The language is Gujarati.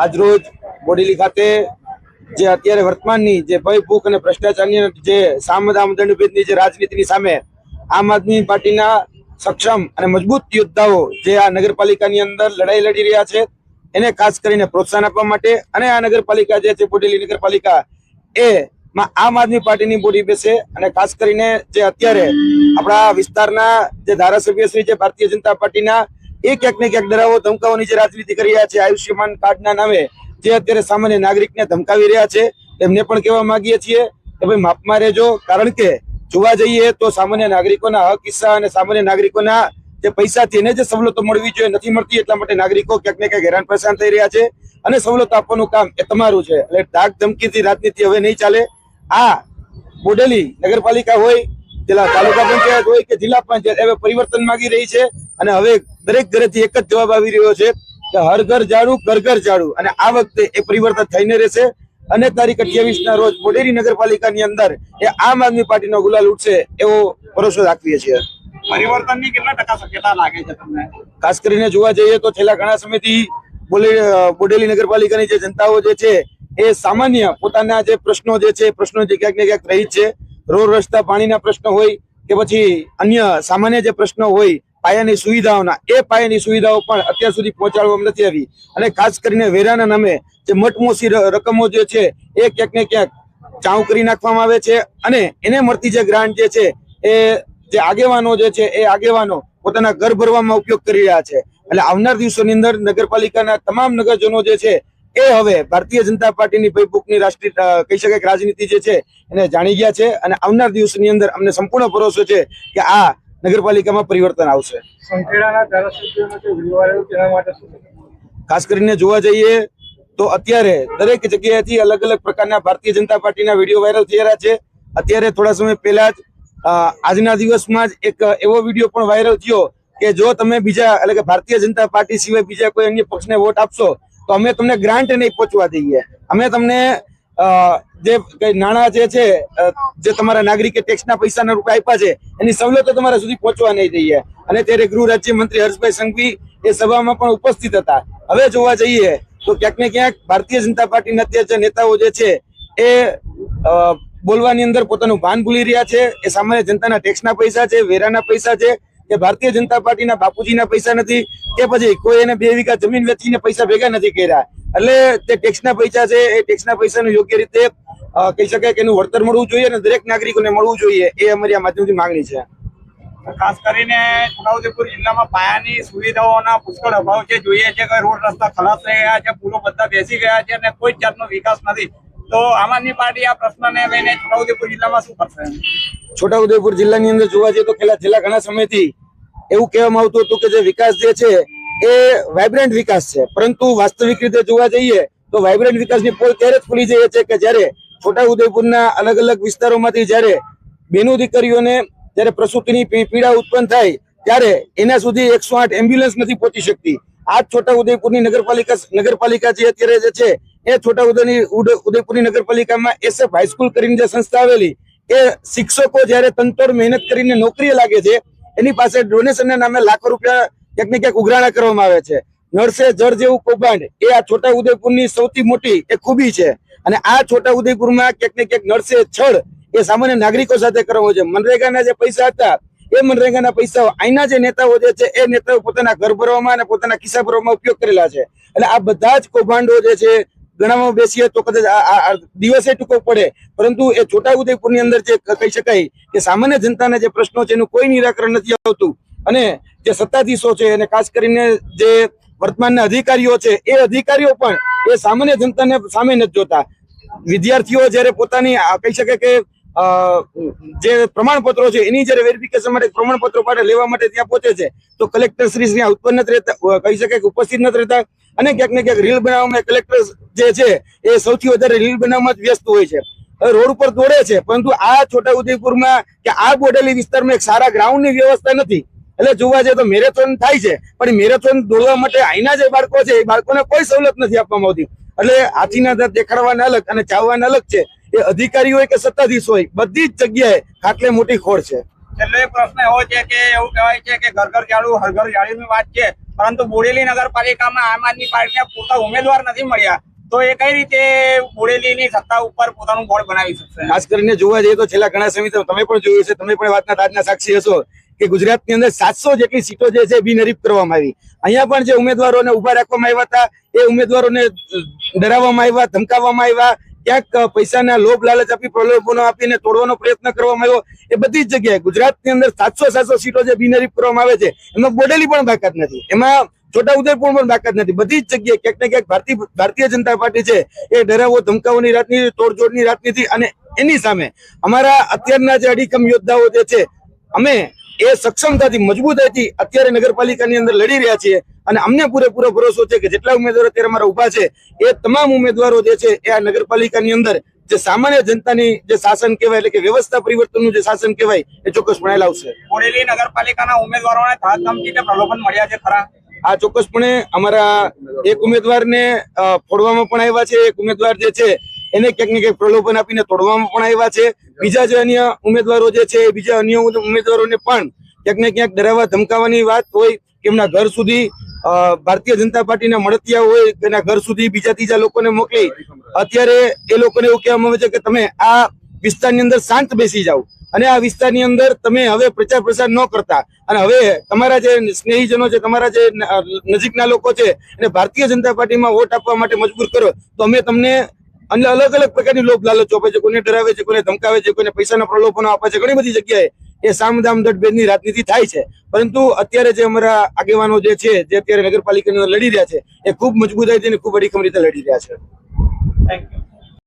આજરોજ બોડેલી ખાતે જે અત્યારે વર્તમાનની જે ભય ભૂખ અને ભ્રષ્ટાચારની જે સામદામદંડભેદની જે રાજનીતિની સામે આમ આદમી પાર્ટીના સક્ષમ અને મજબૂત યોદ્ધાઓ જે આ નગરપાલિકાની અંદર લડાઈ લડી રહ્યા છે એને ખાસ કરીને પ્રોત્સાહન આપવા માટે અને આ નગરપાલિકા જે છે બોડેલી નગરપાલિકા એ આમ આદમી પાર્ટીની બોડી બેસે અને ખાસ કરીને જે અત્યારે આપણા વિસ્તારના જે ધારાસભ્ય શ્રી છે ભારતીય જનતા પાર્ટીના એ ક્યાંક ને ક્યાંક ડરાવો ધમકાવવાની જે રાજનીતિ કરી રહ્યા છે આયુષ્યમાન કાર્ડના નામે જે અત્યારે સામાન્ય નાગરિકને ધમકાવી રહ્યા છે એમને પણ કહેવા માંગીએ છીએ કે ભાઈ માપમાં રહેજો, કારણ કે જોવા જઈએ તો સામાન્ય નાગરિકોના હક હિસ્સા અને સામાન્ય નાગરિકોના જે પૈસાથી એને જે સવલતો મળવી જોઈએ નથી મળતી, એટલા માટે નાગરિકો ક્યાંક ને ક્યાંક હેરાન પરેશાન થઈ રહ્યા છે અને સવલતો આપવાનું કામ એ તમારું છે. એટલે ધાક ધમકીથી રાજનીતિ હવે નહીં ચાલે. આ બોડેલી નગરપાલિકા હોય, તાલુકા પંચાયત હોય કે જિલ્લા પંચાયત હવે પરિવર્તન માંગી રહી છે અને હવે દરેક ઘરેથી એક જ જવાબ આવી રહ્યો છે કે હર ઘર ઝાડુ ઘર ઘર ઝાડુ. અને આ વખતે એ પરિવર્તન થઈને રહેશે અને તારીખ 28 રોજ બોડેલી નગરપાલિકાની અંદર એ આમ આદમી પાર્ટીનો ગુલાલ ઉઠશે એવો ભરોસો રાખીએ છીએ. પરિવર્તનની કેટલા ટકા શક્યતા લાગે છે તમને? ખાસ કરીને જોવા જઈએ તો છેલ્લા ઘણા સમયથી બોડેલી નગરપાલિકાની જે જનતાઓ જે છે એ સામાન્ય પોતાના જે પ્રશ્નો જે ક્યાંક ને ક્યાંક રહી છે. રોડ રસ્તા પાણીના પ્રશ્નો હોય કે પછી અન્ય સામાન્ય જે પ્રશ્નો હોય પાયાની સુવિધાઓના, એ પાયાની સુવિધાઓ પણ અત્યાર સુધી પહોંચાડવામાં નથી આવી. અને ખાસ કરીને વેરાના નામે જે મટમોસી રકમો જે છે એ ક્યાંક ને ક્યાંક ચાઉ કરી નાખવામાં આવે છે અને એને મળતી જે ગ્રાન્ટ જે છે એ જે આગેવાનો જે છે એ આગેવાનો પોતાના ઘર ભરવામાં ઉપયોગ કરી રહ્યા છે. એટલે આવનાર દિવસોની અંદર નગરપાલિકાના તમામ નગરજનો જે છે એ હવે ભારતીય જનતા પાર્ટીની ભયભૂખની રાષ્ટ્રીય કહી શકાય કે રાજનીતિ જે છે એને જાણી ગયા છે અને આવનાર દિવસની અંદર અમને સંપૂર્ણ ભરોસો છે કે આ નગરપાલિકામાં પરિવર્તન આવશે. ખાસ કરીને જોવા જઈએ તો અત્યારે દરેક જગ્યાએથી અલગ અલગ પ્રકારના ભારતીય જનતા પાર્ટીના વિડીયો વાયરલ થઈ રહ્યા છે. અત્યારે થોડા સમય પહેલા જ આજના દિવસમાં જ એક એવો વિડીયો પણ વાયરલ થયો કે જો તમે બીજા એટલે કે ભારતીય જનતા પાર્ટી સિવાય બીજા કોઈ અન્ય પક્ષને વોટ આપશો તો અમે તમને ગ્રાન્ટ નહીં પહોંચવા દઈએ, અમે તમને જે નાણાં જે છે જે તમારા નાગરિકે ટેક્સના પૈસાના રૂપિયા આપ્યા છે એની સવલતો તમારા સુધી પહોંચવા નહીં દઈએ. અને ત્યારે ગૃહ રાજ્યમંત્રી હર્ષભાઈ સંઘવી એ સભામાં પણ ઉપસ્થિત હતા. હવે જોવા જઈએ તો ક્યાંક ને ક્યાંક ભારતીય જનતા પાર્ટીના અત્યારે જે નેતાઓ જે છે એ બોલવાની અંદર પોતાનું ભાન ભૂલી રહ્યા છે. એ સામાન્ય જનતાના ટેક્સના પૈસા છે, વેરાના પૈસા છે, કે ભારતીય જનતા પાર્ટીના બાપુજીના પૈસા નથી કે પછી કોઈ એને 2 વીઘા જમીન વેચીને પૈસા ભેગા નથી કર્યા. એટલે તે ટેક્સના પૈસા છે એ ટેક્સના પૈસાનું યોગ્ય રીતે કહી શકાય કે એનું વળતર મળવું જોઈએ અને દરેક નાગરિકોને મળવું જોઈએ, એ અમારી આ માધ્યમથી માંગણી છે. ખાસ કરીને છોટાઉદેપુર જિલ્લામાં પાયાની સુવિધાઓના પુષ્કળ અભાવ છે. જોઈએ છે કે રોડ રસ્તા ખલાસ થઈ ગયા છે, પુલો બધા બેસી ગયા છે અને કોઈ જાતનો વિકાસ નથી. તો આમ આદમી પાર્ટી આ પ્રશ્નને લઈને છોટાઉદેપુર જિલ્લામાં શું કરશે? છોટાઉદેપુર જિલ્લાની અંદર જોવા જઈએ તો છેલ્લા ઘણા સમયથી એવું કહેવામાં આવતું હતું કે જે વિકાસ જે છે એ વાઇબ્રન્ટ વિકાસ છે, પરંતુ વાસ્તવિક રીતે જોવા જઈએ તો વાઇબ્રન્ટ વિકાસની પોલ ત્યારે જ ખુલી જાય છે કે જ્યારે છોટાઉદેપુરના અલગ અલગ વિસ્તારોમાંથી જ્યારે બેનો દીકરીઓને જ્યારે પ્રસૂતિની પીડા ઉત્પન્ન થાય ત્યારે એના સુધી 108 એમ્બ્યુલન્સ નથી પહોંચી શકતી. આ છોટાઉદેપુરની નગરપાલિકા જે અત્યારે જે છે એ છોટાઉદેપુરની નગરપાલિકામાં SF હાઈસ્કૂલ કરીને જે સંસ્થા આવેલી, એ શિક્ષકો જયારે તનતોડ મહેનત કરીને નોકરીએ લાગે છે એની પાસે ડોનેશનના નામે લાખો રૂપિયા ક્યાંક ને ક્યાંક ઉઘરાણા કરવામાં આવે છે. નળ સે જળ જેવું કૌભાંડ એ આ છોટાઉદેપુરની સૌથી મોટી એ ખૂબી છે. અને આ છોટાઉદેપુરમાં ક્યાંક ને ક્યાંક નળ સે છળ એ સામાન્ય નાગરિકો સાથે કરવો છે. મનરેગાના જે પૈસા હતા એ મનરેગાના પૈસાઓ અહીંના જે નેતાઓ જે છે એ નેતાઓ પોતાના ઘર ભરવામાં અને પોતાના ખિસ્સા ભરવામાં ઉપયોગ કરેલા છે. એટલે આ બધા જ કૌભાંડો જે છે ગણાવવા બેસીએ તો કદાચ દિવસે ટૂંકો પડે, પરંતુ એ છોટાઉદેપુરની અંદર જે કહી શકાય કે સામાન્ય જનતાના જે પ્રશ્નો છે એનું કોઈ નિરાકરણ નથી આવતું. અને જે સત્તાધીશો છે અને ખાસ કરીને જે વર્તમાનના અધિકારીઓ છે એ અધિકારીઓ પણ એ સામાન્ય જનતાને સામે નથી જોતા. વિદ્યાર્થીઓ જયારે પોતાની કહી શકે કે જે પ્રમાણપત્રો છે એની જયારે વેરિફિકેશન માટે પ્રમાણપત્રો માટે લેવા માટે ત્યાં પહોંચે છે તો કલેક્ટર શ્રી ત્યાં ઉત્પન્ન નથી રહેતા, કહી શકાય કે ઉપસ્થિત નથી રહેતા. અને ક્યાંક ને ક્યાંક રીલ બનાવવામાં કલેક્ટર જે છે એ સૌથી વધારે રીલ બનાવવામાં જ વ્યસ્ત હોય છે, રોડ ઉપર દોડે છે. પરંતુ આ છોટાઉદેપુરમાં કે આ બોડેલી વિસ્તારમાં એક સારા ગ્રાઉન્ડની વ્યવસ્થા નથી. એટલે જોવા જઈએ તો મેરેથોન થાય છે, પણ મેરેથોન દોડવા માટે અહીંના જે બાળકો છે એ બાળકોને કોઈ સવલત નથી આપવામાં આવતી. એટલે હાથીના દાંત દેખાડવાના અલગ અને ચાવવાના અલગ છે. એ અધિકારી હોય કે સત્તાધીશ હોય, બધી જ જગ્યાએ ખાટલે મોટી ખોડ છે. છેલ્લો પ્રશ્ન એવો છે કે એવું કહેવાય છે કે ઘર ઘર ઝાડુ હર ઘર ઝાડુની વાત છે, પરંતુ બોડેલી નગરપાલિકામાં આમ આદમી પાર્ટીને પૂરતા ઉમેદવાર નથી મળ્યા, તો એ કઈ રીતે બોડેલીની સત્તા ઉપર પોતાનું બોર્ડ બનાવી શકશે? ખાસ કરીને જોવા જઈએ તો છેલ્લા ઘણા સમયથી તમે પણ જોયું છે, તમે પણ વાતના તાજના સાક્ષી હશો કે ગુજરાતની અંદર 700 જેટલી સીટો જે છે બિનહરીફ કરવામાં આવી. અહીંયા પણ જે ઉમેદવારોને ઉભા રાખવામાં આવ્યા હતા એ ઉમેદવારોને ડરાવવામાં આવ્યા, ધમકાવવામાં આવ્યા, ક્યાંક પૈસાના લોભ લાલચ આપી, પ્રલોભનો આપીને તોડવાનો પ્રયત્ન કરવામાં આવ્યો. એ બધી જ જગ્યાએ ગુજરાતની અંદર 700 સીટો જે બિનહરીફ કરવામાં આવે છે એમાં બોડેલી પણ બાકાત નથી, એમાં છોટાઉદેપુર પણ બાકાત નથી. બધી જ જગ્યાએ ક્યાંક ને ક્યાંક ભારતીય જનતા પાર્ટી છે એ ડરાવો ધમકાવવાની રાજનીતિ, તોડજોડની રાજનીતિ, અને એની સામે અમારા અત્યારના જે અડીખમ યોદ્ધાઓ જે છે અમે એ સક્ષમતાથી, મજબૂતાઈથી અત્યારે નગરપાલિકાની અંદર લડી રહ્યા છીએ. અને અમને પૂરેપૂરો ભરોસો છે કે જેટલા ઉમેદવારો અત્યારે અમારા ઉભા છે એ તમામ ઉમેદવારો જે છે એ આ નગરપાલિકાની અંદર જે સામાન્ય જનતાની જે શાસન કહેવાય, એટલે કે વ્યવસ્થા પરિવર્તનનું જે શાસન કહેવાય, એ ચોક્કસપણે લાવશે. બોડેલી નગરપાલિકાના ઉમેદવારોને ધમકી પ્રલોભન મળ્યા છે ખરા? આ ચોક્કસપણે અમારા એક ઉમેદવારને ફોડવામાં પણ આવ્યા છે, એક ઉમેદવાર જે છે એને ક્યાંક ને ક્યાંક પ્રલોભન આપીને તોડવામાં પણ આવ્યા છે. બીજા જે અન્ય ઉમેદવારો જે છે બીજા અન્ય ઉમેદવારોને પણ ક્યાંક ને ક્યાંક ડરાવવા ધમકાવવાની વાત હોય કે એમના ઘર સુધી ભારતીય જનતા પાર્ટીના મળતિયા હોય એના ઘર સુધી બીજા ત્રીજા લોકોને મોકલી અત્યારે એ લોકોને એવું કહેવામાં આવે છે કે તમે આ વિસ્તારની અંદર શાંત બેસી જાઓ અને આ વિસ્તારની અંદર તમે હવે પ્રચાર પ્રસાર ન કરતા, અને હવે તમારા જે સ્નેહીજનો છે, તમારા જે નજીકના લોકો છે એને ભારતીય જનતા પાર્ટીમાં વોટ આપવા માટે મજબૂર કરો, તો અમે તમને અલગ અલગ પ્રકારની લોભ લાલચો આપે છે, કોઈને ડરાવે છે, કોઈને ધમકાવે છે, કોઈને પૈસાના પ્રલોભનો આપે છે. ઘણી બધી જગ્યાએ એ સામદામ દંડભેદની રાજનીતિ થાય છે. પરંતુ અત્યારે જે અમારા આગેવાનો જે છે જે અત્યારે નગરપાલિકાની અંદર લડી રહ્યા છે એ ખૂબ મજબૂતાઈથી અને ખૂબ અડીખમ રીતે લડી રહ્યા છે. Thank you.